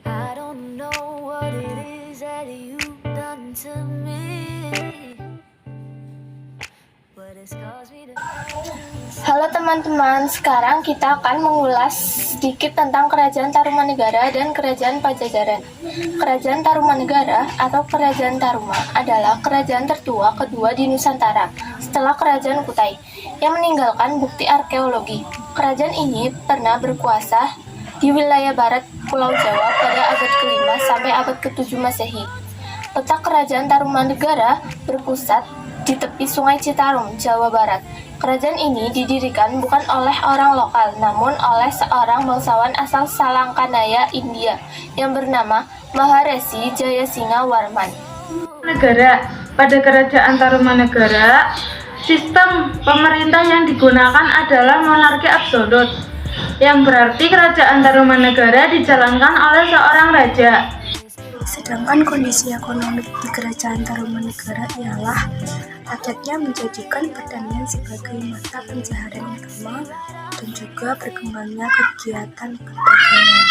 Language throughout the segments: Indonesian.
I don't know what it is that you've done to me, but it's caused me to hurt you. Halo teman-teman, sekarang kita akan mengulas sedikit tentang Kerajaan Tarumanegara dan Kerajaan Pajajaran. Kerajaan Tarumanegara atau Kerajaan Taruma adalah kerajaan tertua kedua di Nusantara setelah Kerajaan Kutai yang meninggalkan bukti arkeologi. Kerajaan ini pernah berkuasa di wilayah barat Pulau Jawa pada abad ke-5 sampai abad ke-7 Masehi. Letak Kerajaan Tarumanegara berpusat di tepi Sungai Citarum, Jawa Barat. Kerajaan ini didirikan bukan oleh orang lokal, namun oleh seorang bangsawan asal Salangkanaya, India, yang bernama Maharesi Jayasingha Warman. Negara. Pada Kerajaan Tarumanegara, sistem pemerintah yang digunakan adalah monarki absolut, yang berarti Kerajaan Tarumanegara dijalankan oleh seorang raja. Sedangkan kondisi ekonomi di Kerajaan Tarumanegara ialah rakyatnya menjadikan pertanian sebagai mata pencaharian utama dan juga berkembangnya kegiatan perdagangan.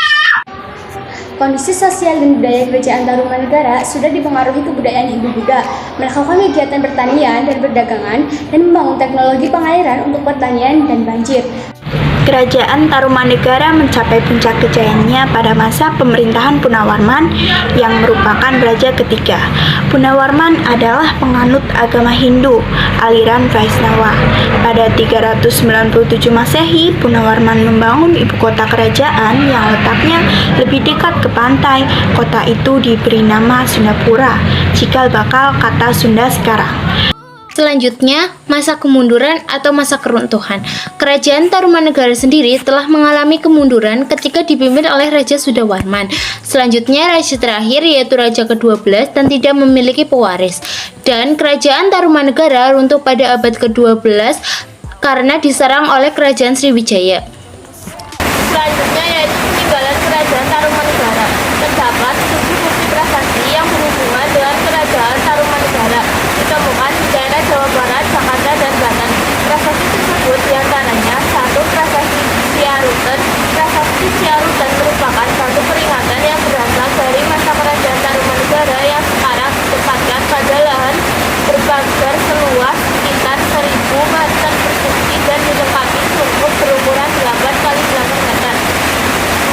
Kondisi sosial dan budaya Kerajaan Tarumanegara sudah dipengaruhi kebudayaan Hindu-Buddha, melakukan kegiatan pertanian dan perdagangan, dan membangun teknologi pengairan untuk pertanian dan banjir. Kerajaan Tarumanegara mencapai puncak kejayaannya pada masa pemerintahan Punawarman yang merupakan raja ketiga. Punawarman adalah penganut agama Hindu, aliran Vaishnava. Pada 397 Masehi, Punawarman membangun ibu kota kerajaan yang letaknya lebih dekat ke pantai. Kota itu diberi nama Sundapura, cikal bakal kata Sunda sekarang. Selanjutnya, masa kemunduran atau masa keruntuhan. Kerajaan Tarumanegara sendiri telah mengalami kemunduran ketika dipimpin oleh Raja Sudawarman. Selanjutnya, raja terakhir yaitu Raja ke-12 dan tidak memiliki pewaris. Dan Kerajaan Tarumanegara runtuh pada abad ke-12 karena diserang oleh Kerajaan Sriwijaya. Selanjutnya yaitu peninggalan Kerajaan Tarumanegara. Terdapat 7 bukti prasasti yang berhubungan dengan Kerajaan Tarumanegara ditemukan di daerah Jawa Barat, Jakarta, dan Banten. Prasasti tersebut diantaranya 1. Prasasti Ciaruten. Prasasti Ciaruten merupakan satu peringatan yang berasal dari masa Kerajaan Tarumanegara yang sekarang ditempatkan pada lahan berbanggar seluas sekitar 1000 meter persegi dan dilengkapi sumur berukuran 8 kali 8 meter.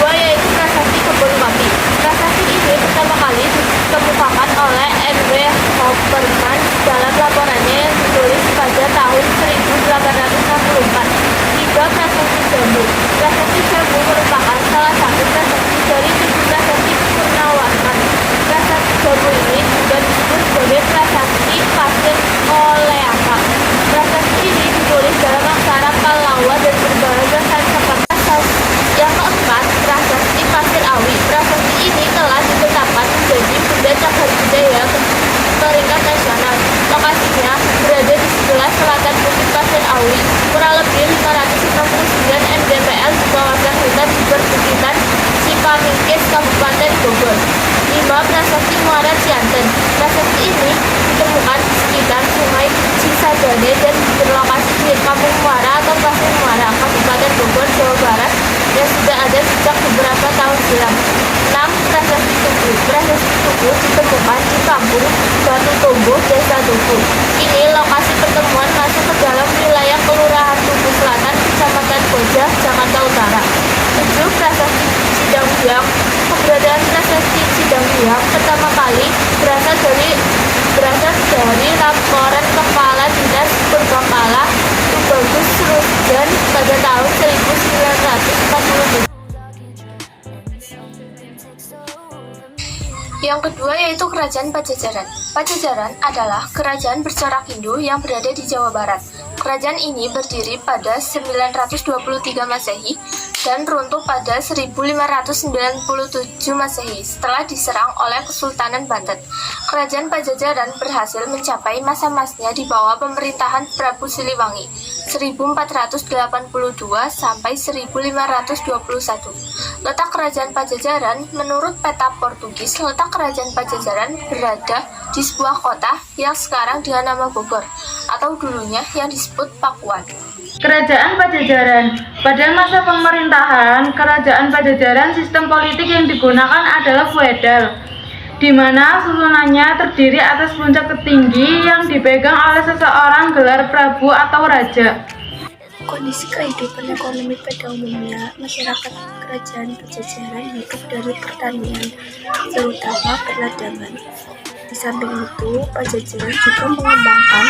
2. Yaitu Prasasti Kebun Kopi. Prasasti ini pertama kali dikemukakan oleh N.W. Hopperman dalam laporannya yang ditulis pada tahun 1864. 3. Prasasti Jambu. Prasasti Jambu merupakan salah satu prasasti dari 7 prasasti Punawarman. Prasasti Jambu ini juga disebut sebagai Prasasti Pasir Oleaka. Prasasti ini ditulis dalam aksara Pallawa dan berbahasa Sanskerta. Yang keempat, Prasasti Pasir Awi. Prasasti ini telah ditetapkan menjadi benda cagar budaya tingkat nasional. Lokasinya berada di sebelah selatan Bukit Pasir Awi, kurang lebih 569 mdpl di kawasan hutan di perbukitan Cipamingkis, Kabupaten Bogor. 5. Prasasti Muara Cianten. Prasasti ini ditemukan di sekitar Sungai Cisadane dan berlokasi di Kampung Muara atau Pasir Muara, Kabupaten Bogor, Jawa Barat, yang sudah ada sejak beberapa tahun silam. 6. Prasasti Tugu. Prasasti Tugu ditemukan di Kampung Batu Tumbuh, Desa Tugu. Ini lokasi pertemuan masuk ke dalam wilayah Kelurahan Tugu Selatan, Kecamatan Koja, Jakarta Utara. 7. Prasasti Cidangbiang. Keberadaan Prasasti Cidangbiang pertama kali berasal dari laporan Kepala Dinas Purbakala Tubagus Rusdan pada tahun 1947. Yang kedua yaitu Kerajaan Pajajaran. Pajajaran adalah kerajaan bercorak Hindu yang berada di Jawa Barat. Kerajaan ini berdiri pada 923 Masehi dan runtuh pada 1597 Masehi setelah diserang oleh Kesultanan Banten. Kerajaan Pajajaran berhasil mencapai masa emasnya di bawah pemerintahan Prabu Siliwangi 1482 sampai 1521. Letak Kerajaan Pajajaran menurut peta Portugis, letak Kerajaan Pajajaran berada di sebuah kota yang sekarang dengan nama Bogor atau dulunya yang disebut Pakuan. Kerajaan Pajajaran. Pada masa pemerintahan Kerajaan Pajajaran, sistem politik yang digunakan adalah feodal, di mana susunannya terdiri atas puncak tertinggi yang dipegang oleh seseorang gelar prabu atau raja. Kondisi kehidupan ekonomi pada umumnya, masyarakat kerajaan Pajajaran hidup dari pertanian, terutama perdagangan. Di samping itu, Pajajaran juga mengembangkan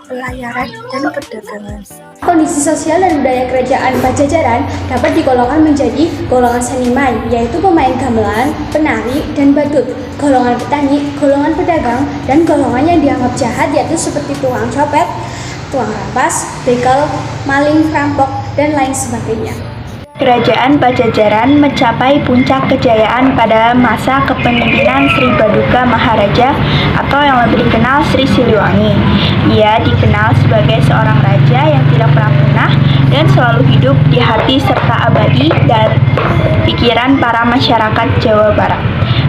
pelayaran dan perdagangan. Kondisi sosial dan budaya kerajaan Pajajaran dapat digolongkan menjadi golongan seniman, yaitu pemain gamelan, penari, dan badut, golongan petani, golongan pedagang, dan golongan yang dianggap jahat yaitu seperti tukang copet, tukang rampas, begal, maling, perampok, dan lain sebagainya. Kerajaan Pajajaran mencapai puncak kejayaan pada masa kepemimpinan Sri Baduka Maharaja atau yang lebih dikenal Sri Siliwangi. Ia dikenal sebagai seorang raja yang tidak pernah punah dan selalu hidup di hati serta abadi dan pikiran para masyarakat Jawa Barat.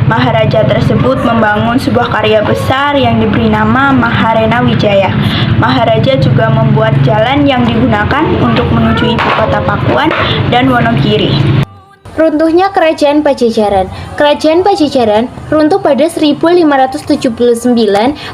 Maharaja tersebut membangun sebuah karya besar yang diberi nama Maharena Wijaya. Maharaja juga membuat jalan yang digunakan untuk menuju ibu kota Pakuan dan Wonogiri. Runtuhnya Kerajaan Pajajaran. Kerajaan Pajajaran runtuh pada 1579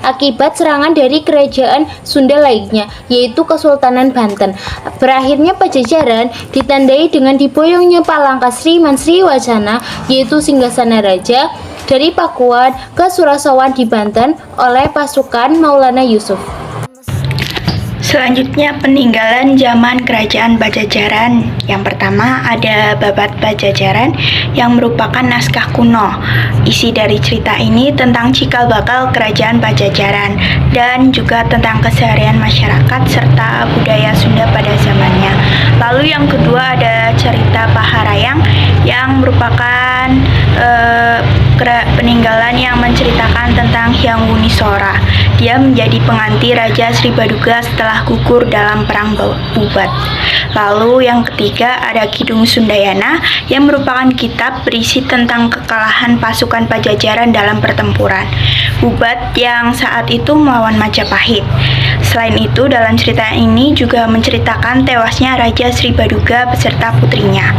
akibat serangan dari kerajaan Sunda lainnya, yaitu Kesultanan Banten. Berakhirnya Pajajaran ditandai dengan diboyongnya Palangka Sri Mansri Wacana, yaitu singgasana raja, dari Pakuan ke Surasawan di Banten oleh pasukan Maulana Yusuf. Selanjutnya, peninggalan zaman Kerajaan Pajajaran. Yang pertama ada Babat Pajajaran yang merupakan naskah kuno. Isi dari cerita ini tentang cikal bakal Kerajaan Pajajaran dan juga tentang keseharian masyarakat serta budaya Sunda pada zamannya. Lalu yang kedua ada cerita Paharayang yang merupakan peninggalan yang menceritakan tentang Hyang Wunisora. Dia menjadi pengganti Raja Sri Baduga setelah gugur dalam perang Bubat. Lalu yang ketiga ada Kidung Sundayana yang merupakan kitab berisi tentang kekalahan pasukan Pajajaran dalam pertempuran Bubat yang saat itu melawan Majapahit. Selain itu, dalam cerita ini juga menceritakan tewasnya Raja Sri Baduga beserta putrinya.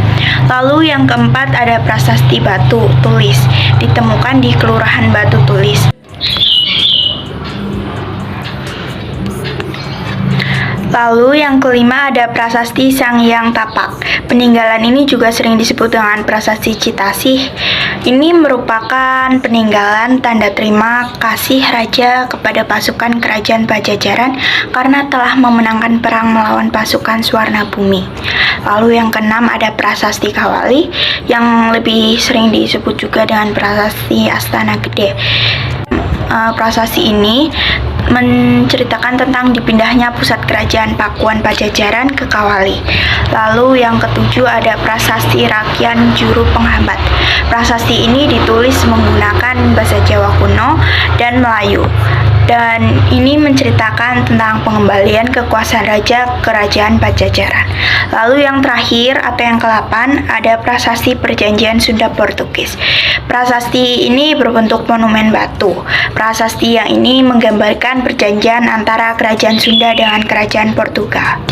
Lalu yang keempat ada Prasasti Batu Tulis, ditemukan di Kelurahan Batu Tulis. Lalu yang kelima ada Prasasti Sang Hyang Tapak. Peninggalan ini juga sering disebut dengan Prasasti Citasih. Ini merupakan peninggalan tanda terima kasih raja kepada pasukan kerajaan Pajajaran karena telah memenangkan perang melawan pasukan Swarna Bumi. Lalu yang keenam ada Prasasti Kawali yang lebih sering disebut juga dengan Prasasti Astana Gede. Prasasti ini menceritakan tentang dipindahnya pusat kerajaan Pakuan Pajajaran ke Kawali. Lalu yang ketujuh ada Prasasti Rakyat Juru Penghambat. Prasasti ini ditulis menggunakan bahasa Jawa kuno dan Melayu. Dan ini menceritakan tentang pengembalian kekuasaan raja kerajaan Pajajaran. Lalu yang terakhir atau yang ke-8 ada Prasasti Perjanjian Sunda Portugis. Prasasti ini berbentuk monumen batu. Prasasti yang ini menggambarkan perjanjian antara kerajaan Sunda dengan kerajaan Portugal.